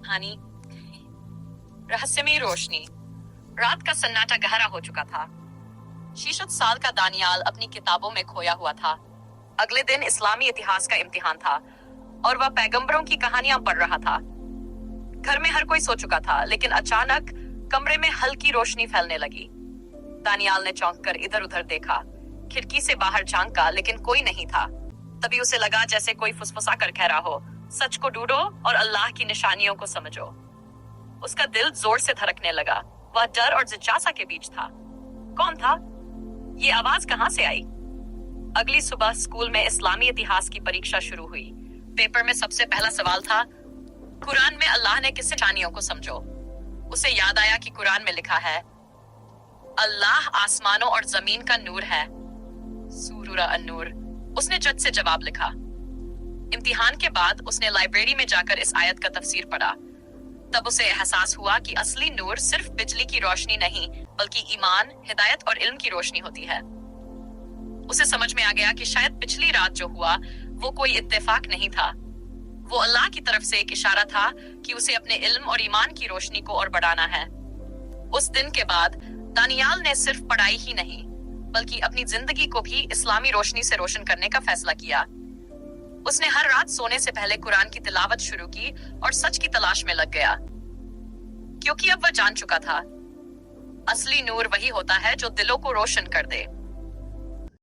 कहानी। रहस्यमयी रोशनी। रात का सन्नाटा गहरा हो चुका था। 66 साल का दानियाल अपनी किताबों में खोया हुआ था। अगले दिन इस्लामी इतिहास का इम्तिहान था और वह पैगंबरों की कहानियां पढ़ रहा था। घर में हर कोई सो चुका था, लेकिन अचानक कमरे में हल्की रोशनी फैलने लगी। दानियाल ने चौंक कर इधर उधर देखा, खिड़की से बाहर झांका, लेकिन कोई नहीं था। तभी उसे लगा जैसे कोई फुसफुसा कर कह रहा हो, सच को ढूंढो और अल्लाह की निशानियों को समझो। उसका दिल जोर से धड़कने लगा। वह डर और जिज्ञासा के बीच था। कौन था? ये आवाज कहां से आई? अगली सुबह स्कूल में इस्लामी इतिहास की परीक्षा शुरू हुई। पेपर में सबसे पहला सवाल था, कुरान में अल्लाह ने किस निशानियों को समझो। उसे याद आया कि कुरान में लिखा है, अल्लाह आसमानों और जमीन का नूर है। सूरह अन-नूर। उसने झट से जवाब लिखा। इम्तिहान के बाद उसने लाइब्रेरी में जाकर इस आयत का तफसीर पढ़ा। तब उसे एहसास हुआ कि असली नूर सिर्फ बिजली की रोशनी नहीं, बल्कि ईमान, हिदायत और इल्म की रोशनी होती है। उसे समझ में आ गया कि शायद पिछली रात जो हुआ वो कोई इत्तेफाक नहीं था। वो अल्लाह की तरफ से एक इशारा था कि उसे अपने इल्म और ईमान की रोशनी को और बढ़ाना है। उस दिन के बाद दानियाल ने सिर्फ पढ़ाई ही नहीं, बल्कि अपनी जिंदगी को भी इस्लामी रोशनी से रोशन करने का फैसला किया। उसने हर रात सोने से पहले कुरान की तिलावत शुरू की और सच की तलाश में लग गया, क्योंकि अब वह जान चुका था, असली नूर वही होता है जो दिलों को रोशन कर दे।